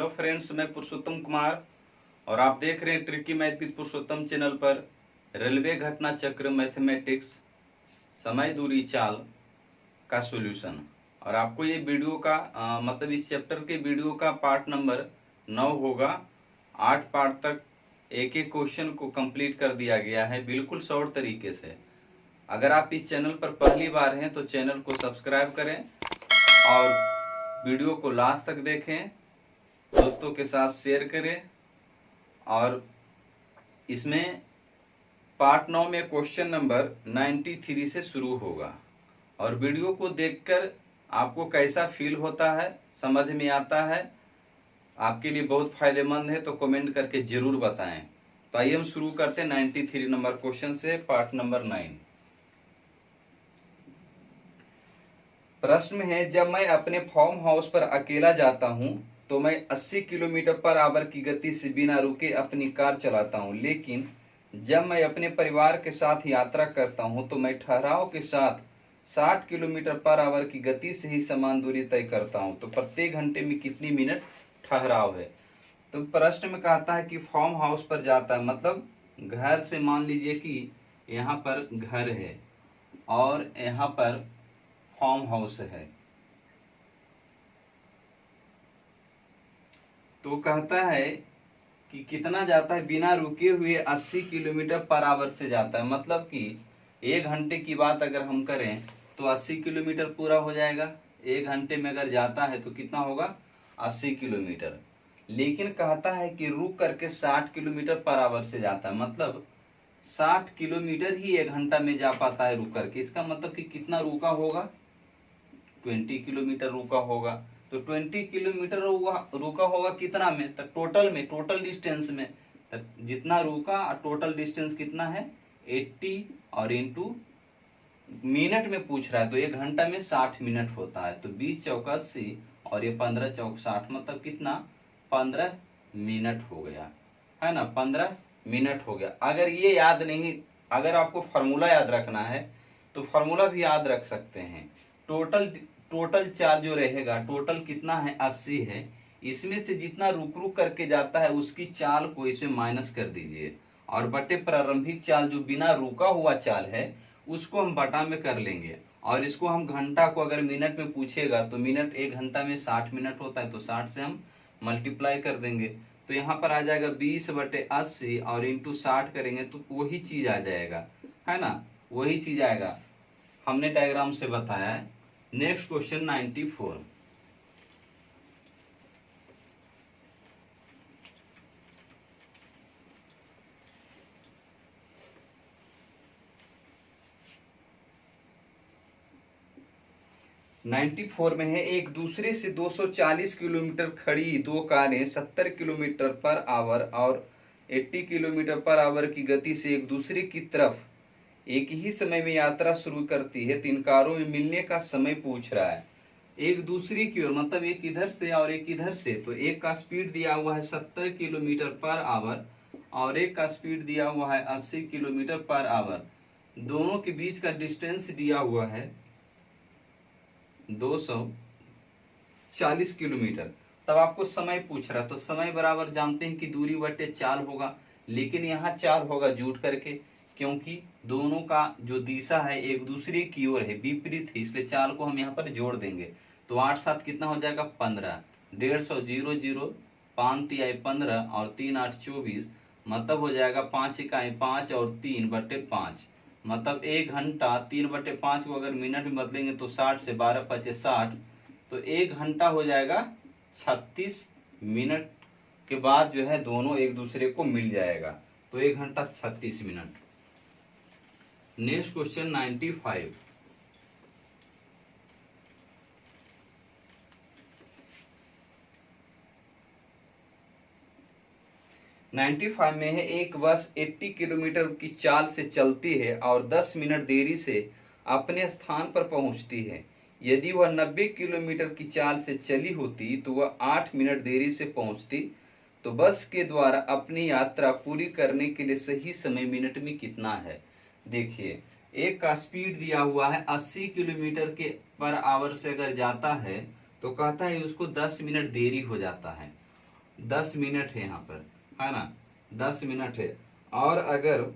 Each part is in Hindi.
हेलो फ्रेंड्स, मैं पुरुषोत्तम कुमार और आप देख रहे हैं tricky math with Purushottam channel पर रेलवे घटना चक्र मैथमेटिक्स समय दूरी चाल का सॉल्यूशन। और आपको ये वीडियो का मतलब इस चैप्टर के वीडियो का पार्ट नंबर 9 होगा। 8 पार्ट तक एक एक क्वेश्चन को कंप्लीट कर दिया गया है बिल्कुल शॉर्ट तरीके से। अगर आप इस चैनल पर पहली बार हैं तो चैनल को सब्सक्राइब करें और वीडियो को लास्ट तक देखें, दोस्तों के साथ शेयर करें। और इसमें पार्ट 9 में क्वेश्चन नंबर 93 से शुरू होगा। और वीडियो को देखकर आपको कैसा फील होता है, समझ में आता है, आपके लिए बहुत फायदेमंद है तो कमेंट करके जरूर बताएं। तो आइए हम शुरू करते हैं 93 नंबर क्वेश्चन से, पार्ट नंबर 9। प्रश्न है, जब मैं अपने फार्म हाउस पर अकेला जाता हूं तो मैं 80 किलोमीटर पर आवर की गति से बिना रुके अपनी कार चलाता हूं, लेकिन जब मैं अपने परिवार के साथ यात्रा करता हूं तो मैं ठहराव के साथ 60 किलोमीटर पर आवर की गति से ही समान दूरी तय करता हूं। तो प्रत्येक घंटे में कितनी मिनट ठहराव है? तो प्रश्न में कहता है कि फार्म हाउस पर जाता है, मतलब घर से, मान लीजिए कि यहाँ पर घर है और यहाँ पर फार्म हाउस है। तो कहता है कि कितना जाता है, बिना रुके हुए 80 किलोमीटर पर आवर से जाता है। मतलब कि एक घंटे की बात अगर हम करें तो 80 किलोमीटर पूरा हो जाएगा। एक घंटे में अगर जाता है तो कितना होगा, 80 किलोमीटर। लेकिन कहता है कि रुक करके 60 किलोमीटर पर आवर से जाता है, मतलब 60 किलोमीटर ही एक घंटा में जा पाता है रुक करके। इसका मतलब कि कितना रुका होगा, 20 किलोमीटर रुका होगा। तो 20 किलोमीटर रुका होगा कितना में, तो टोटल में, टोटल डिस्टेंस में। तो जितना रुका टोटल डिस्टेंस कितना है, 80 और इंटू मिनट में पूछ रहा है तो एक घंटा में 60 मिनट होता है। तो 20 चौक 80 और ये 15 चौक 60, मतलब कितना, 15 मिनट हो गया, है ना, 15 मिनट हो गया। अगर ये याद नहीं, अगर आपको फार्मूला याद रखना है तो फार्मूला भी याद रख सकते हैं। टोटल चार्ज जो रहेगा, टोटल कितना है, 80 है। इसमें से जितना रुक रुक करके जाता है उसकी चाल को इसमें माइनस कर दीजिए, और बटे प्रारंभिक चाल जो बिना रुका हुआ चाल है उसको हम बटा में कर लेंगे। और इसको हम घंटा को अगर मिनट में पूछेगा तो मिनट, एक घंटा में 60 मिनट होता है तो 60 से हम मल्टीप्लाई कर देंगे। तो यहाँ पर आ जाएगा 20/80 और इंटू 60 करेंगे तो वही चीज आ जाएगा, है ना, वही चीज आएगा, हमने डायग्राम से बताया है। Next question 94। में है, एक दूसरे से 240 किलोमीटर खड़ी दो कारें 70 किलोमीटर पर आवर और 80 किलोमीटर पर आवर की गति से एक दूसरे की तरफ एक ही समय में यात्रा शुरू करती है। तीन कारों में मिलने का समय पूछ रहा है। एक दूसरी की ओर, मतलब एक इधर से और एक इधर से। तो एक का स्पीड दिया हुआ है 70 किलोमीटर पर आवर और एक का स्पीड दिया हुआ है 80 किलोमीटर पर आवर। दोनों के बीच का डिस्टेंस दिया हुआ है 240 किलोमीटर। तब आपको समय पूछ रहा है, तो समय बराबर जानते हैं कि दूरी बटे चाल होगा, लेकिन यहाँ चाल होगा जुट करके, क्योंकि दोनों का जो दिशा है एक दूसरे की ओर है, विपरीत है, इसलिए चाल को हम यहाँ पर जोड़ देंगे। तो 8 7 कितना हो जाएगा, 15। 150 0 0 5 तिहाई 15 और 3 8 24, मतलब हो जाएगा 5 इकाई 5 और 3/5, मतलब एक घंटा 3/5 को अगर मिनट में बदलेंगे तो 60 से 12 5 60, तो एक घंटा हो जाएगा 36 मिनट के बाद जो है दोनों एक दूसरे को मिल जाएगा। तो एक घंटा 36 मिनट। Next question 95। में है, एक बस 80 किलोमीटर की चाल से चलती है और 10 मिनट देरी से अपने स्थान पर पहुंचती है। यदि वह 90 किलोमीटर की चाल से चली होती तो वह 8 मिनट देरी से पहुंचती। तो बस के द्वारा अपनी यात्रा पूरी करने के लिए सही समय मिनट में कितना है? देखिए, एक का स्पीड दिया हुआ है 80 किलोमीटर के पर आवर से अगर जाता है तो कहता है उसको 10 मिनट देरी हो जाता है। 10 मिनट है यहाँ पर, है ना, 10 मिनट है। और अगर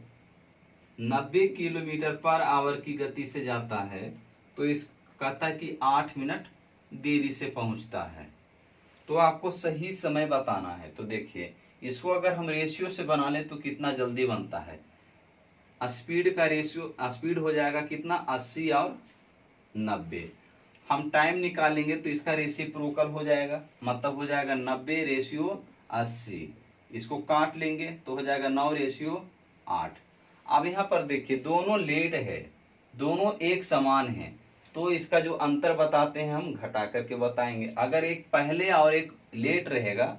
90 किलोमीटर पर आवर की गति से जाता है तो इस कहता है कि 8 मिनट देरी से पहुंचता है। तो आपको सही समय बताना है। तो देखिए, इसको अगर हम रेशियो से बना लें तो कितना जल्दी बनता है। स्पीड का रेशियो, स्पीड हो जाएगा कितना, 80 और 90। हम टाइम निकालेंगे तो इसका रेसिप्रोकल हो जाएगा, मतलब हो जाएगा 90 रेशियो 80। इसको काट लेंगे तो हो जाएगा 9 रेशियो 8। अब यहाँ पर देखिए दोनों लेट है, दोनों एक समान है, तो इसका जो अंतर बताते हैं हम घटा करके बताएंगे। अगर एक पहले और एक लेट रहेगा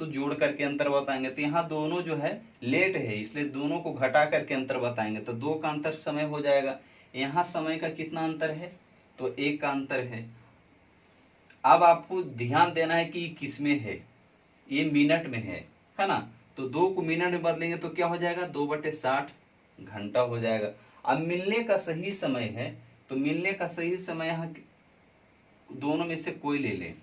तो जोड़ करके अंतर बताएंगे। तो यहाँ दोनों जो है लेट है, इसलिए दोनों को घटा करके अंतर बताएंगे। तो 2 का अंतर समय हो जाएगा। यहाँ समय का कितना अंतर है, तो 1 का अंतर है। अब आपको ध्यान देना है कि किस में है, ये मिनट में है ना। तो 2 को मिनट में बदलेंगे तो क्या हो जाएगा, 2/60 घंटा हो जाएगा। अब मिलने का सही समय है, तो मिलने का सही समय यहाँ दोनों में से कोई ले लें,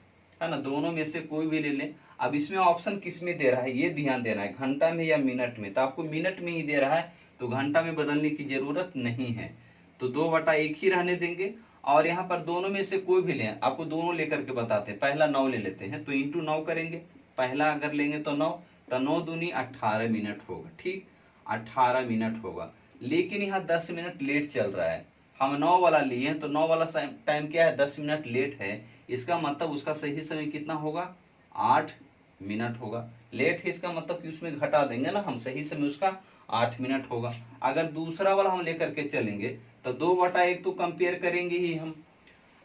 है ना, दोनों में से कोई भी ले लें। अब इसमें ऑप्शन किस में दे रहा है ये ध्यान देना है, घंटा में या मिनट में। तो आपको मिनट में ही दे रहा है तो घंटा में बदलने की जरूरत नहीं है, तो 2/1 ही रहने देंगे। और यहाँ पर दोनों में से कोई भी लें, आपको दोनों लेकर के बताते हैं। पहला 9 ले लेते हैं तो इंटू 9 करेंगे, पहला अगर लेंगे तो 9, तो 9 दूनी 18 मिनट होगा, ठीक, 18 मिनट होगा। लेकिन यहाँ 10 मिनट लेट चल रहा है, हम 9 वाला लिए हैं तो 9 वाला टाइम क्या है, 10 मिनट लेट है। इसका मतलब उसका सही समय कितना होगा, 8 मिनट होगा। लेट है इसका मतलब कि उसमें घटा देंगे ना हम, सही समय उसका 8 मिनट होगा। अगर दूसरा वाला हम लेकर के चलेंगे तो 2/1 तो कंपेयर करेंगे ही हम,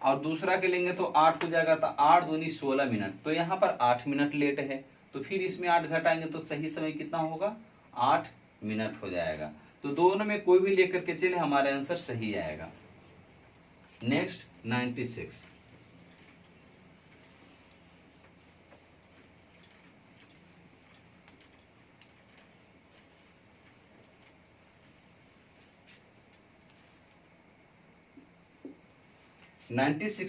और दूसरा के लेंगे तो 8 हो जाएगा, तो 8 दूनी 16 मिनट। तो यहाँ पर 8 मिनट लेट है, तो फिर इसमें 8 घटाएंगे तो सही समय कितना होगा, 8 मिनट हो जाएगा। तो दोनों में कोई भी लेकर के चले, हमारा आंसर सही आएगा। नेक्स्ट 96।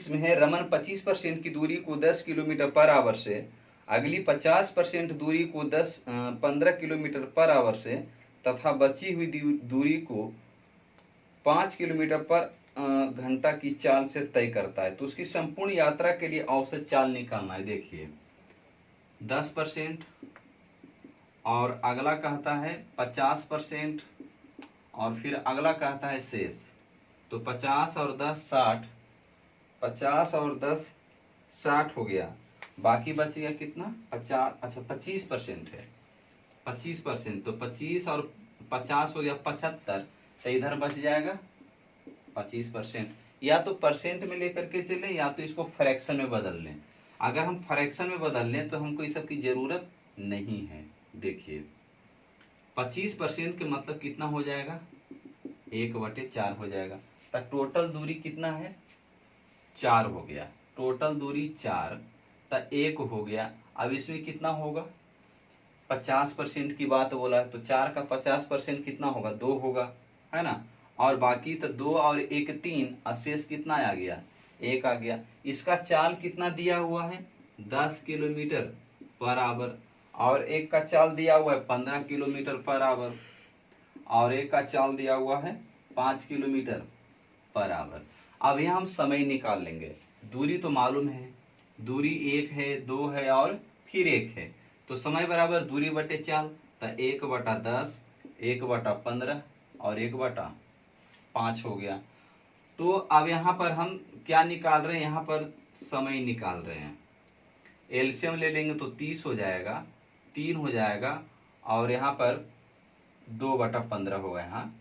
में है, रमन 25% की दूरी को 10 किलोमीटर पर आवर से, अगली 50% दूरी को 15 किलोमीटर पर आवर से तथा बची हुई दूरी को 5 किलोमीटर पर घंटा की चाल से तय करता है। तो उसकी संपूर्ण यात्रा के लिए औसत चाल निकालना है। देखिए 10% और अगला कहता है 50% और फिर अगला कहता है शेष। तो 50 और 10 60, 50 और 10 60 हो गया, बाकी बचेगा कितना, 50, अच्छा 25% है, 25%। तो 25 और 50 हो गया 75, तो इधर बच जाएगा 25%। या तो परसेंट में लेकर के चले या तो इसको फ्रैक्शन में बदल लें। अगर हम फ्रैक्शन में बदल लें तो हमको इस सब की जरूरत नहीं है। देखिए 25% के मतलब कितना हो जाएगा, 1/4 हो जाएगा। तो टोटल दूरी कितना है, 4 हो गया, टोटल दूरी 4, तो 1 हो गया। अब इसमें कितना होगा, 50% की बात बोला है तो 4 का 50% कितना होगा, 2 होगा, है ना। और बाकी तो 2 और 1 3, अशेष कितना आ गया, 1 आ गया। इसका चाल कितना दिया हुआ है, 10 किलोमीटर पर आवर, और एक का चाल दिया हुआ है 15 किलोमीटर पर आवर, और एक का चाल दिया हुआ है 5 किलोमीटर पर आवर। अब यहाँ हम समय निकाल लेंगे। दूरी तो मालूम है, दूरी 1 है, 2 है और फिर 1 है, तो समय बराबर दूरी बटे चाल। तो 1/10, 1/15 और 1/5 हो गया। तो अब यहाँ पर हम क्या निकाल रहे हैं, यहाँ पर समय निकाल रहे हैं। एलसीएम ले लेंगे तो 30 हो जाएगा, 3 हो जाएगा, और यहाँ पर 2/15 होगा यहाँ,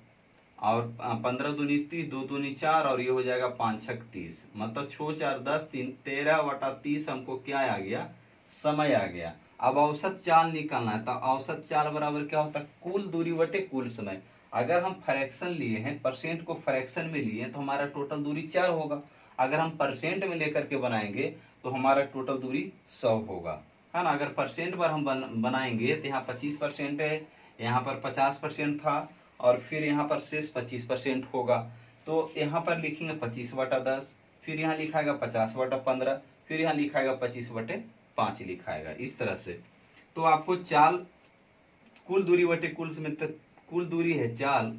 और 15 दूनी 30, 2 दूनी 4, और ये हो जाएगा 5 6 30, मतलब 6 4 10 3, 13/30 हमको क्या आ गया, समय आ गया। अब औसत चाल निकालना है, तो औसत चाल बराबर क्या होता है, कुल दूरी बटे कुल समय। अगर हम फ्रैक्शन लिए हैं, परसेंट को फ्रैक्शन में लिए हैं, तो हमारा टोटल दूरी 4 होगा। अगर हम परसेंट में लेकर के बनाएंगे तो हमारा टोटल दूरी 100 होगा, है ना। अगर परसेंट पर हम बनाएंगे तो यहाँ 25% है, यहाँ पर 50% था, और फिर यहाँ पर शेष 25% होगा। तो यहाँ पर लिखेंगे 25/10, फिर यहाँ लिखाएगा 50/15, फिर यहाँ लिखाएगा 25/5 लिखाएगा, इस तरह से। तो आपको चाल कुल दूरी बटे कुल समय, तक कुल दूरी है चाल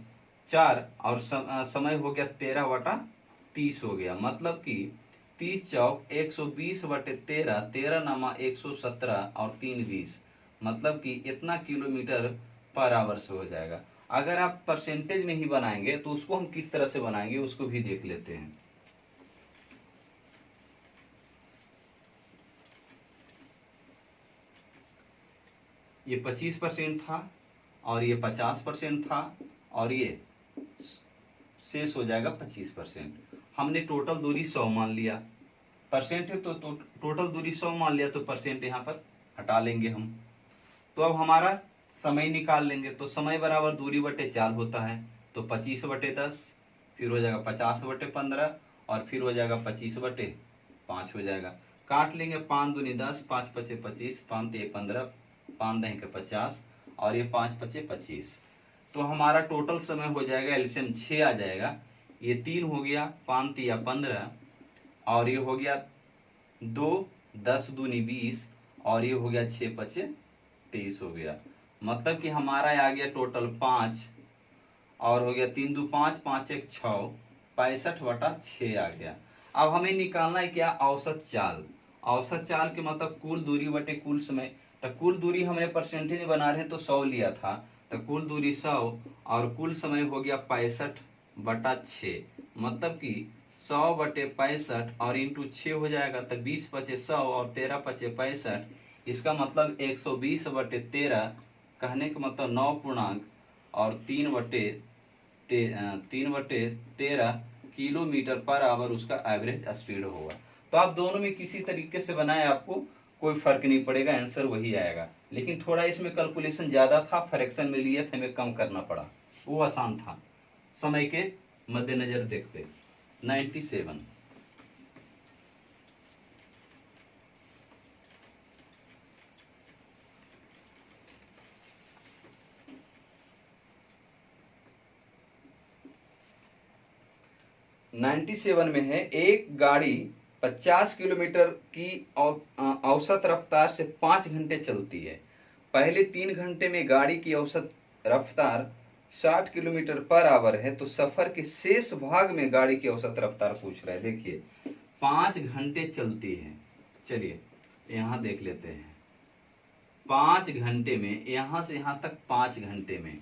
4 और समय हो गया 13/30 हो गया। मतलब कि 30 चौक 120 बटे 13, 13 नामा 117 और 3 20, मतलब कि इतना किलोमीटर पर आवर से हो जाएगा। अगर आप परसेंटेज में ही बनाएंगे तो उसको हम किस तरह से बनाएंगे उसको भी देख लेते हैं। ये 25% था और ये 50% था और ये शेष हो जाएगा 25%। हमने टोटल दूरी 100 मान लिया, परसेंट है तो टोटल दूरी 100 मान लिया, तो परसेंट यहाँ पर हटा लेंगे हम। तो अब हमारा समय निकाल लेंगे। तो समय बराबर दूरी बटे चाल होता है, तो 25/10, फिर हो जाएगा 50/15 और फिर हो जाएगा 25/5 हो जाएगा। काट लेंगे, 5 दूनी 10, 5 पचे 25, 5 ते 15, 5 दही के 50 और ये 5 पचे 25। तो हमारा टोटल समय हो जाएगा, एलसीएम 6 आ जाएगा। ये 3 हो गया, 5 तिया 15 और ये हो गया 2, 10 दूनी 20 और ये हो गया 6 पचे 23 हो गया। मतलब कि हमारा आ गया टोटल 5 और हो गया 3 दू 5, 5 1 6, 65/6 आ गया। अब हमें निकालना है क्या, औसत चाल। औसत चाल के मतलब कुल दूरी बटे कुल समय। तो कुल दूरी हमने परसेंटेज में बना रहे हैं तो 100 लिया था, तो कुल दूरी 100 और कुल समय हो गया 65/6, मतलब कि 100/65 और इंटू 6 हो जाएगा, तो 20 पचे 100 और 13 पचे 65। इसका मतलब 120/13, कहने का मतलब 9 पूर्णांक और 3/13 किलोमीटर पर आवर उसका एवरेज स्पीड होगा। तो आप दोनों में किसी तरीके से बनाए, आपको कोई फर्क नहीं पड़ेगा, आंसर वही आएगा। लेकिन थोड़ा इसमें कैलकुलेशन ज्यादा था, फ्रैक्शन में लिए थे, हमें कम करना पड़ा, वो आसान था समय के मद्देनजर देखते। 97 97 में है, एक गाड़ी 50 किलोमीटर की औसत रफ्तार से 5 घंटे चलती है। पहले 3 घंटे में गाड़ी की औसत रफ्तार 60 किलोमीटर पर आवर है, तो सफर के शेष भाग में गाड़ी की औसत रफ्तार पूछ रहा है। देखिए 5 घंटे चलती है, चलिए यहाँ देख लेते हैं। 5 घंटे में यहाँ से यहाँ तक 5 घंटे में,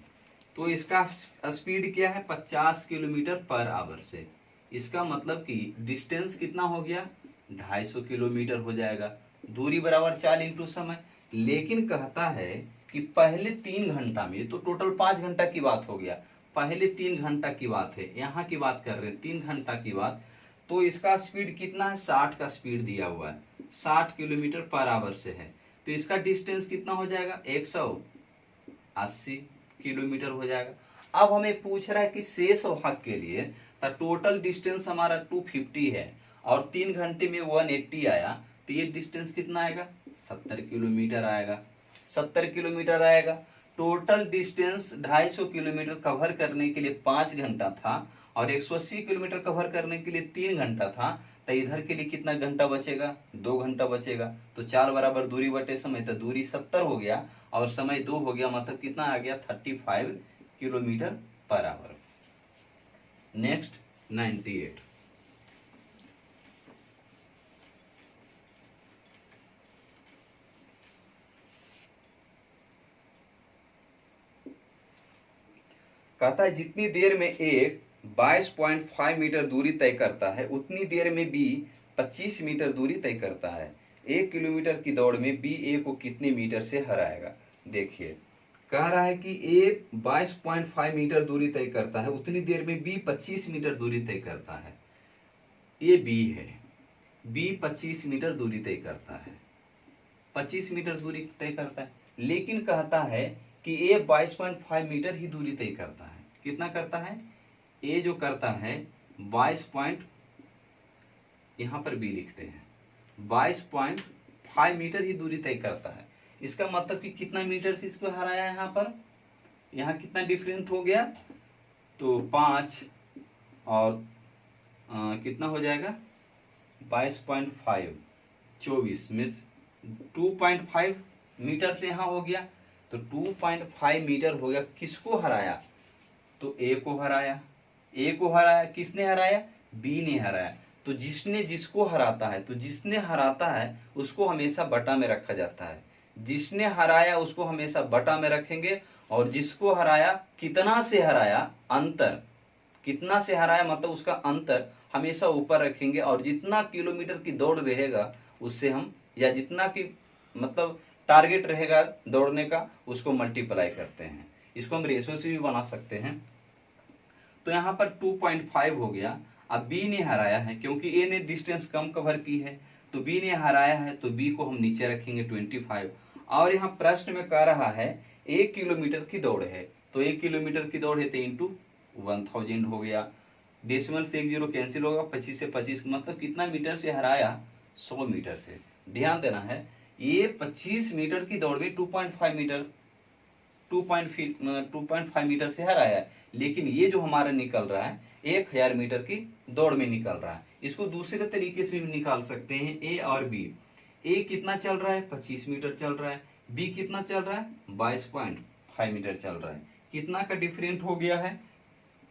तो इसका स्पीड क्या है, 50 किलोमीटर पर आवर से। इसका मतलब कि डिस्टेंस कितना हो गया, 250 किलोमीटर हो जाएगा। दूरी बराबर 4 इंटू समय। लेकिन कहता है कि पहले 3 घंटा में, तो टोटल 5 घंटा की बात हो गया, पहले 3 घंटा की बात है, यहाँ की बात कर रहे हैं 3 घंटा की बात। तो इसका स्पीड कितना है, 60 का स्पीड दिया हुआ है, 60 किलोमीटर पर आवर से है। तो इसका डिस्टेंस कितना हो जाएगा, 180 किलोमीटर हो जाएगा। अब हमें पूछ रहा है कि शेष भाग के लिए, तो टोटल डिस्टेंस हमारा 250 है और 3 घंटे में 180 आया, तो ये डिस्टेंस कितना आएगा, 70 किलोमीटर आएगा। 70 किलोमीटर आएगा। टोटल डिस्टेंस 250 किलोमीटर कवर करने के लिए 5 घंटा था और 180 किलोमीटर कवर करने के लिए 3 घंटा था, तो इधर के लिए कितना घंटा बचेगा, 2 घंटा बचेगा। तो 4 बराबर दूरी बटे समय, तो दूरी 70 हो गया और समय 2 हो गया, मतलब कितना आ गया, 35 किलोमीटर पर आवर। नेक्स्ट 98। कहता है जितनी देर में एक 22.5 मीटर दूरी तय करता है, उतनी देर में बी 25 मीटर दूरी तय करता है। 1 किलोमीटर की दौड़ में बी ए को कितने मीटर से हराएगा। देखिए कह रहा है कि ए 22.5 मीटर दूरी तय करता है, उतनी देर में बी 25 मीटर दूरी तय करता है। ये बी है, बी 25 मीटर दूरी तय करता है, 25 मीटर दूरी तय करता है। लेकिन कहता है कि ए 22.5 मीटर ही दूरी तय करता है। कितना करता है, ए जो करता है 22 पॉइंट, यहां पर बी लिखते हैं, 22.5 मीटर ही दूरी तय करता है। इसका मतलब कि कितना मीटर से इसको हराया है, यहाँ पर यहाँ कितना डिफरेंट हो गया, तो 5 और कितना हो जाएगा 22.5, 24 मीन्स 2.5 मीटर से यहाँ हो गया, तो 2.5 मीटर हो गया। किसको हराया? तो ए को हराया। ए को हराया, किसने हराया? बी ने हराया। तो जिसने जिसको हराता है, तो जिसने हराता है उसको हमेशा बटा में रखा जाता है। जिसने हराया उसको हमेशा बटा में रखेंगे, और जिसको हराया, कितना से हराया, अंतर, कितना से हराया मतलब उसका अंतर हमेशा ऊपर रखेंगे, और जितना किलोमीटर की दौड़ रहेगा उससे हम, या जितना की मतलब टारगेट रहेगा दौड़ने का, उसको मल्टीप्लाई करते हैं। इसको हम रेशो से भी बना सकते हैं। तो यहाँ पर 2.5 हो गया। अब बी ने हराया है, क्योंकि ए ने डिस्टेंस कम कवर की है, तो बी ने हराया है, तो बी को हम नीचे रखेंगे 25। और यहाँ प्रश्न में कह रहा है 1 किलोमीटर की दौड़ है, तो 1 किलोमीटर की दौड़ है तो इंटू 1000 हो गया। डेसिमल से 1 जीरो कैंसिल होगा, 25 से 25, मतलब कितना मीटर से हराया? 100 मीटर से। ध्यान देना है, ये 25 मीटर की दौड़ में 2.5 मीटर 2.5 मीटर से हराया है, लेकिन ये जो हमारा निकल रहा है 1000 मीटर की दौड़ में निकल रहा है। इसको दूसरे तरीके से भी निकाल सकते हैं, ए और बी। ए कितना चल रहा है? 25 मीटर चल रहा है। बी कितना चल रहा है? 22.5 मीटर चल रहा है। कितना का डिफरेंट हो गया है?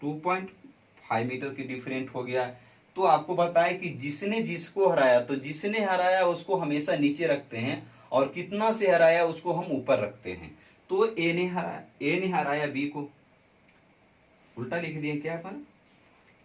2.5 मीटर की डिफरेंट हो गया है। तो आपको बताया कि जिसने जिसको हराया, तो जिसने हराया उसको हमेशा नीचे रखते हैं, और कितना से हराया उसको हम ऊपर रखते हैं। तो ए ने हराया बी को, उल्टा लिख दिए क्या पर?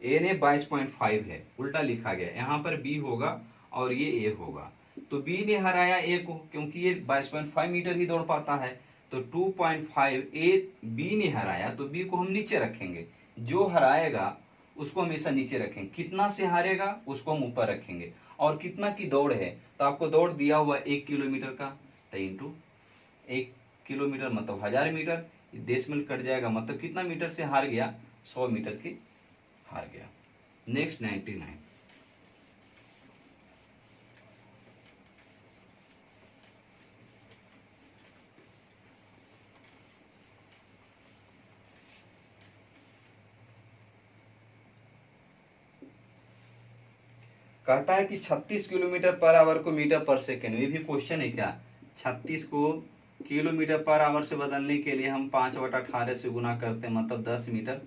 ए ने 22.5 है, उल्टा लिखा गया, यहाँ पर बी होगा और ये ए होगा। तो बी ने हराया ए को, क्योंकि ये 22.5 मीटर ही दौड़ पाता है, तो 2.5 ए बी ने हराया, तो बी को हम नीचे रखेंगे। जो हराएगा उसको हमेशा नीचे रखेंगे, कितना से हारेगा उसको हम ऊपर रखेंगे। और कितना की दौड़ है, तो आपको दौड़ दिया हुआ 1 किलोमीटर का, तो इंटू 1 किलोमीटर मतलब 1000 मीटर, डेसिमल कट जाएगा, मतलब कितना मीटर से हार गया? 100 मीटर की हार गया। नेक्स्ट 99। कहता है कि 36 किलोमीटर पर आवर को मीटर पर सेकेंड, ये भी क्वेश्चन है क्या? 36 को किलोमीटर पर आवर से बदलने के लिए हम 5/18 से गुना करते हैं, मतलब 10 मीटर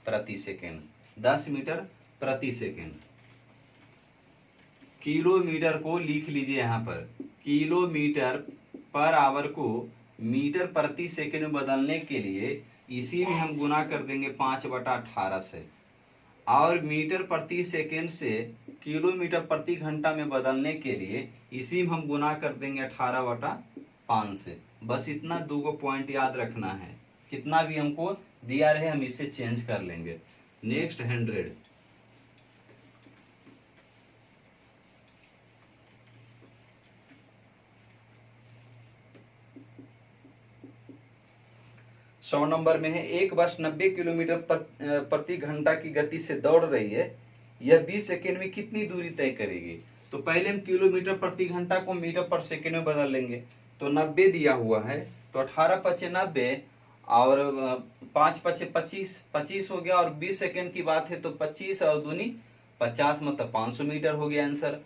प्रति सेकेंड। 10 मीटर प्रति सेकेंड। किलोमीटर को लिख लीजिए यहाँ पर, किलोमीटर पर आवर को मीटर प्रति सेकेंड में बदलने के लिए इसी में हम गुना कर देंगे 5/18 से, और मीटर प्रति सेकेंड से किलोमीटर प्रति घंटा में बदलने के लिए इसी में हम गुना कर देंगे 18/5 से। बस इतना 2 पॉइंट याद रखना है, कितना भी हमको दिया रहे हम इसे चेंज कर लेंगे। नेक्स्ट 100। सौ नंबर में है, एक बस 90 किलोमीटर प्रति घंटा की गति से दौड़ रही है, यह 20 सेकेंड में कितनी दूरी तय करेगी? तो पहले हम किलोमीटर प्रति घंटा को मीटर पर सेकेंड में बदल लेंगे। तो 90 दिया हुआ है, तो 18×5 = 90, और 5×5 = 25, 25 हो गया, और 20 सेकेंड की बात है तो 25 और दूनी 50, मतलब 500 मीटर हो गया आंसर।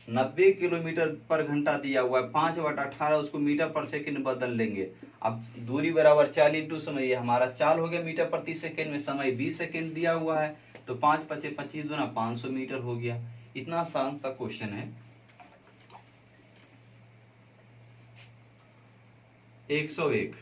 90 किलोमीटर पर घंटा दिया हुआ है, 5/18 उसको मीटर पर सेकेंड बदल लेंगे। अब दूरी बराबर चाल इंटू समय, ये हमारा चाल हो गया मीटर प्रति सेकेंड में, समय 20 सेकेंड दिया हुआ है, तो 5×5 = 25, दूना 500 मीटर हो गया। इतना आसान सा क्वेश्चन है। 101।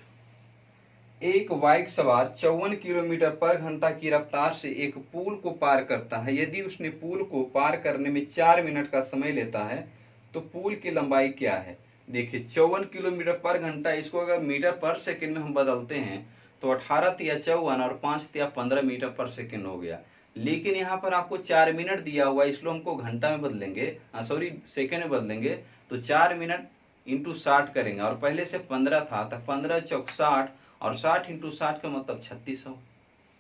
एक बाइक सवार 54 किलोमीटर पर घंटा की रफ्तार से एक पुल को पार करता है। यदि उसने पुल को पार करने में 4 मिनट का समय लेता है तो पुल की लंबाई क्या है? देखिए 54 किलोमीटर पर घंटा, इसको अगर मीटर पर सेकंड में हम बदलते हैं तो 18 × 54 और 5 × 15 मीटर पर सेकंड हो गया। लेकिन यहाँ पर आपको 4 मिनट दिया हुआ है, इसलिए हमको घंटा में बदलेंगे, सॉरी सेकंड में बदलेंगे। तो 4 मिनट इंटू 60 करेंगे, और पहले से 15 था तो 15 × 4 = 60, और 60 × 60 का मतलब 3600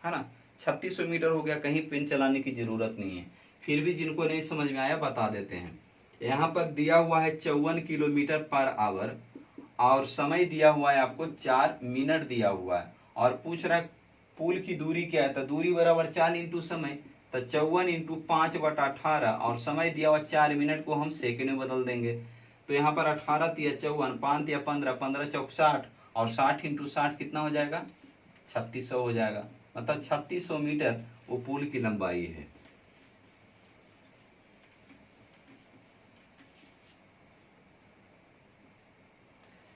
है ना, 3600 मीटर हो गया। कहीं पेन चलाने की जरूरत नहीं है। फिर भी जिनको नहीं समझ में आया बता देते हैं। यहाँ पर दिया हुआ है 54 किलोमीटर पर आवर, और समय दिया हुआ है आपको 4 मिनट दिया हुआ है, और पूछ रहा है पुल की दूरी क्या है, तो दूरी बराबर चाल इंटू समय, तो 54 × 5/18, और समय दिया हुआ 4 मिनट को हम सेकंड में बदल देंगे। तो यहाँ पर 18 तिया 54, 5 तिया 15, 15 चौक 60 और 60 इंटू 60 कितना हो जाएगा? 3600 हो जाएगा। मतलब 3600 मीटर वो पुल की लंबाई है।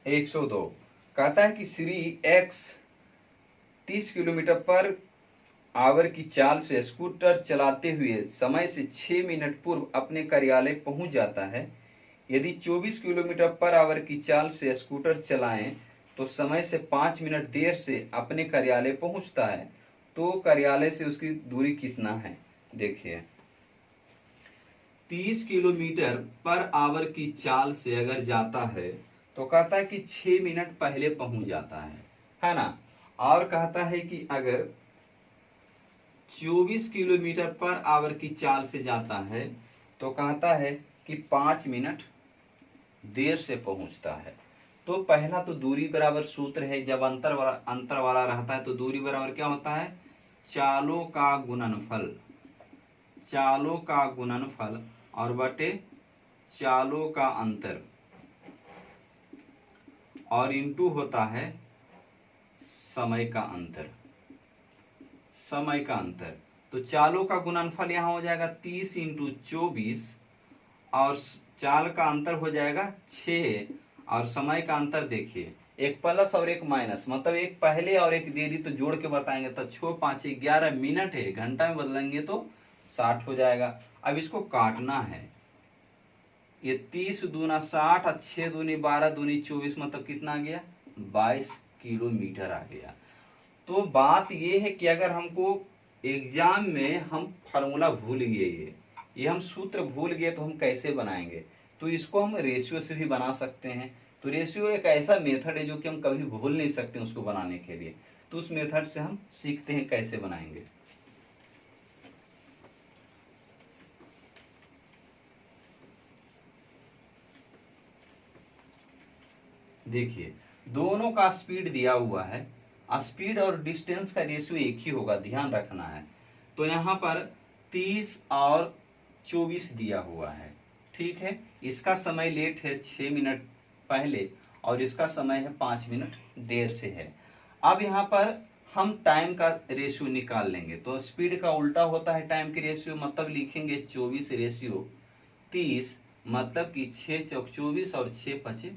एक 102 कहता है कि Shri x 30 kilometre per hour की चाल से स्कूटर चलाते हुए समय से 6 मिनट पूर्व अपने कार्यालय पहुंच जाता है। यदि 24 किलोमीटर पर आवर की चाल से स्कूटर चलाएं तो समय से 5 मिनट देर से अपने कार्यालय पहुंचता है, तो कार्यालय से उसकी दूरी कितना है? देखिए 30 किलोमीटर पर आवर की चाल से अगर जाता है तो कहता है कि 6 मिनट पहले पहुंच जाता है ना। और कहता है कि अगर 24 किलोमीटर पर आवर की चाल से जाता है तो कहता है कि 5 मिनट देर से पहुंचता है। तो पहला तो दूरी बराबर सूत्र है, जब अंतर वाला रहता है तो दूरी बराबर क्या होता है? चालों का गुणनफल, चालों का गुणनफल और बटे चालों का अंतर, और इंटू होता है समय का अंतर, समय का अंतर। तो चालों का गुणनफल यहाँ हो जाएगा 30 इंटू 24 और चाल का अंतर हो जाएगा 6 और समय का अंतर देखिए एक प्लस और एक माइनस, मतलब एक पहले और एक देरी, तो जोड़ के बताएंगे तो 6 5 11 मिनट है, घंटा में बदलेंगे तो 60 हो जाएगा। अब इसको काटना है, ये 30 दूना 60 और 6 दूनी 12 दूनी 24, मतलब कितना आ गया? 22 किलोमीटर आ गया। तो बात ये है कि अगर हमको एग्जाम में हम फार्मूला भूल गए, ये हम सूत्र भूल गए तो हम कैसे बनाएंगे? तो इसको हम रेशियो से भी बना सकते हैं। तो रेशियो एक ऐसा मेथड है जो कि हम कभी भूल नहीं सकते उसको बनाने के लिए, तो उस मेथड से हम सीखते हैं कैसे बनाएंगे। देखिए दोनों का स्पीड दिया हुआ है, स्पीड और डिस्टेंस का रेशियो एक ही होगा, ध्यान रखना है। तो यहाँ पर 30 और 24 दिया हुआ है, ठीक है। इसका समय लेट है 6 मिनट पहले और इसका समय है 5 मिनट देर से है। अब यहाँ पर हम टाइम का रेशियो निकाल लेंगे, तो स्पीड का उल्टा होता है टाइम की रेशियो, मतलब लिखेंगे 24 रेशियो 30, मतलब कि 6 चौक 24 और 6 5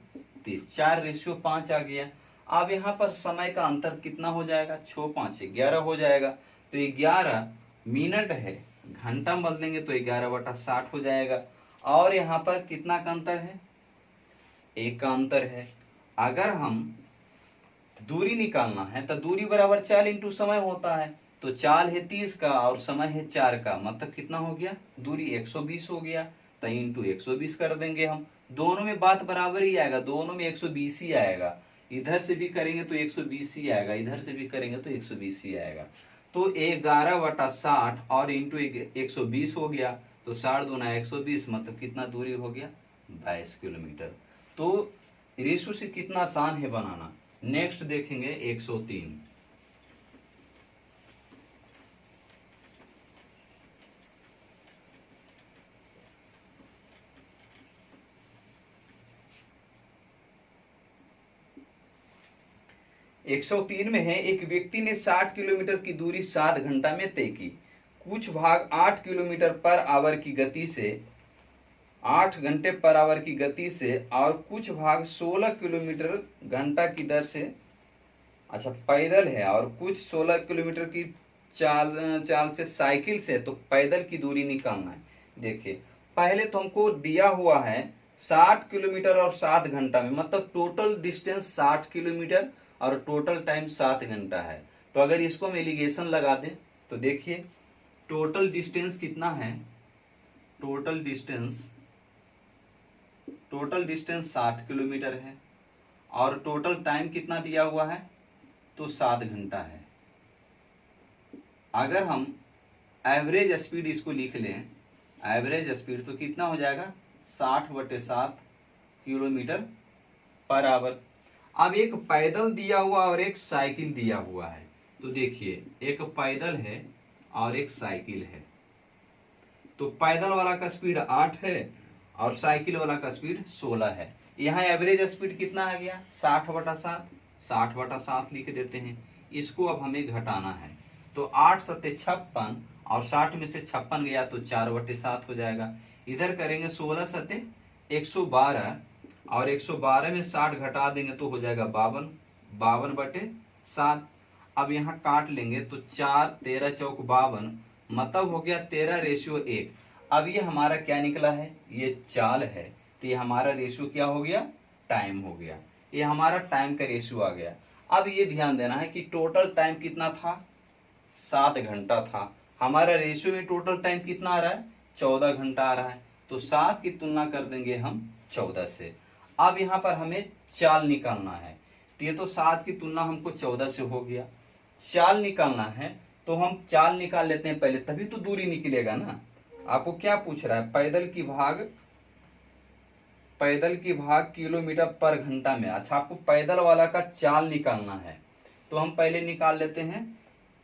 30, 4 रेशियो 5 आ गया। अब यहाँ पर समय का अंतर कितना हो जाएगा? 6 5 11 हो जाएगा। तो 11 मिनट है, घंटा में बदलेंगे तो 11/60 हो जाएगा। और यहाँ पर कितना का अंतर है? 1 का अंतर है। अगर हम दूरी निकालना है तो दूरी बराबर चाल इंटू समय होता है, तो चाल है 30 का और समय है 4 का, मतलब कितना हो गया? दूरी 120 हो गया। तो इंटू 120 कर देंगे हम, दोनों में बात बराबर ही आएगा, दोनों में 120 ही आएगा। इधर से भी करेंगे तो 120 ही आएगा, इधर से भी करेंगे तो 120 ही आएगा। तो 11/60 और इंटू 120 हो गया, तो 60 दूना 120, मतलब कितना दूरी हो गया? 22 किलोमीटर। तो रेशो से कितना आसान है बनाना। नेक्स्ट देखेंगे 103। एक 103 में है, एक व्यक्ति ने 60 किलोमीटर की दूरी 7 घंटा में तय की। कुछ भाग 8 किलोमीटर पर आवर की गति से 8 घंटे पर आवर की गति से और कुछ भाग 16 किलोमीटर घंटा की दर से, अच्छा पैदल है, और कुछ 16 किलोमीटर की चाल से साइकिल से, तो पैदल की दूरी निकालना है। देखिए पहले तो हमको दिया हुआ है 60 किलोमीटर और 7 घंटा में, मतलब टोटल डिस्टेंस 60 किलोमीटर और टोटल टाइम 7 घंटा है। तो अगर इसको हम एलिगेशन लगा दें तो देखिए टोटल डिस्टेंस कितना है? टोटल डिस्टेंस 60 किलोमीटर है और टोटल टाइम कितना दिया हुआ है? तो 7 घंटा है। अगर हम एवरेज स्पीड इसको लिख लें, एवरेज स्पीड तो कितना हो जाएगा? 60/7 किलोमीटर पर आवर। अब एक पैदल दिया हुआ और एक साइकिल दिया हुआ है, तो देखिए एक पैदल है और एक साइकिल है। तो पैदल वाला का स्पीड 8 है और साइकिल वाला का स्पीड 16 है। यहाँ एवरेज स्पीड कितना आ गया 60/7, 60/7 लिख देते हैं। इसको अब हमें घटाना है, तो 8 सत्ते 56 और 60 में से 56 गया तो 4/7 हो जाएगा। इधर करेंगे 16 सत्ते 112 और 112 में 60 घटा देंगे तो हो जाएगा 52, 52/7। अब यहाँ काट लेंगे तो 4 13 चौक 52, मतलब हो गया 13:1। अब ये हमारा क्या निकला है, ये चाल है, तो ये हमारा रेशियो क्या हो गया, टाइम हो गया। ये हमारा टाइम का रेशियो आ गया। अब ये ध्यान देना है कि टोटल टाइम कितना था, 7 घंटा था। हमारा रेशियो में टोटल टाइम कितना आ रहा है, 14 घंटा आ रहा है। तो 7 की तुलना कर देंगे हम 14 से। अब यहाँ पर हमें चाल निकालना है, तो ये तो 7 की तुलना हमको 14 से हो गया। चाल निकालना है तो हम चाल निकाल लेते हैं पहले, तभी तो दूरी निकलेगा ना। आपको क्या पूछ रहा है, पैदल की भाग किलोमीटर पर घंटा में। अच्छा, आपको पैदल वाला का चाल निकालना है तो हम पहले निकाल लेते हैं,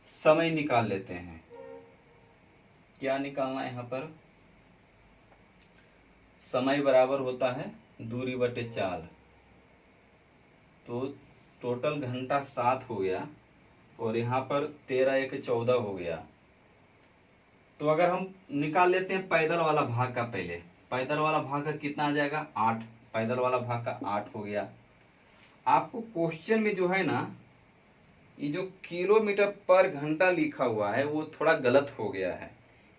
समय निकाल लेते हैं। क्या निकालना है यहाँ पर, समय बराबर होता है दूरी बटे चाल। तो टोटल घंटा 7 हो गया और यहाँ पर 13 × 1 = 14 हो गया। तो अगर हम निकाल लेते हैं पैदल वाला भाग का, पहले पैदल वाला भाग का कितना आ जाएगा 8, पैदल वाला भाग का 8 हो गया। आपको क्वेश्चन में जो है ना, ये जो किलोमीटर पर घंटा लिखा हुआ है वो थोड़ा गलत हो गया है।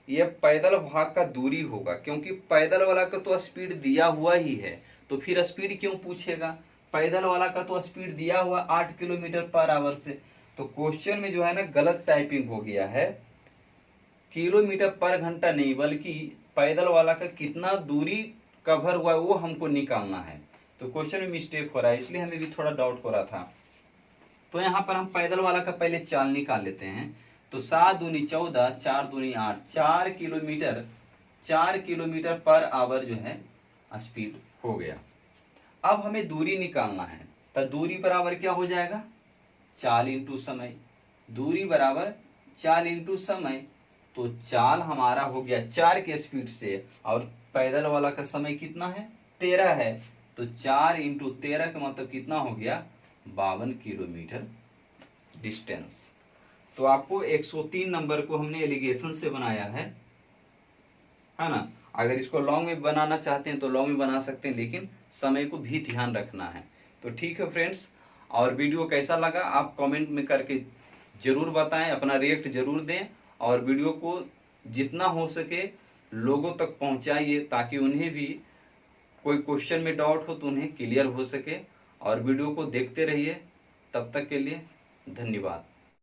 ये पैदल भाग का दूरी होगा, क्योंकि पैदल वाला का तो स्पीड दिया हुआ ही है, तो फिर स्पीड क्यों पूछेगा। पैदल वाला का तो स्पीड दिया हुआ 8 किलोमीटर/आवर से। तो क्वेश्चन में जो है ना गलत टाइपिंग हो गया है, किलोमीटर पर घंटा नहीं बल्कि पैदल वाला का कितना दूरी कवर हुआ है वो हमको निकालना है। तो क्वेश्चन में मिस्टेक हो रहा है, इसलिए हमें भी थोड़ा डाउट हो रहा था। तो यहाँ पर हम पैदल वाला का पहले चाल निकाल लेते हैं। तो 7 दूनी 14, 4 दूनी 8, 4 किलोमीटर/आवर जो है स्पीड हो गया। अब हमें दूरी निकालना है, तो दूरी बराबर क्या हो जाएगा, चाल इंटू समय। दूरी बराबर चाल इंटू समय। तो चाल हमारा हो गया 4 के स्पीड से, और पैदल वाला का समय कितना है 13 है, तो 4 × 13 का मतलब कितना हो गया 52 किलोमीटर डिस्टेंस। तो आपको 103 नंबर को हमने एलिगेशन से बनाया है ना। अगर इसको लॉन्ग में बनाना चाहते हैं तो लॉन्ग में बना सकते हैं, लेकिन समय को भी ध्यान रखना है। तो ठीक है फ्रेंड्स, और वीडियो कैसा लगा आप कमेंट में करके जरूर बताएं, अपना रिएक्ट जरूर दें, और वीडियो को जितना हो सके लोगों तक पहुंचाइए, ताकि उन्हें भी कोई क्वेश्चन में डाउट हो तो उन्हें क्लियर हो सके। और वीडियो को देखते रहिए, तब तक के लिए धन्यवाद।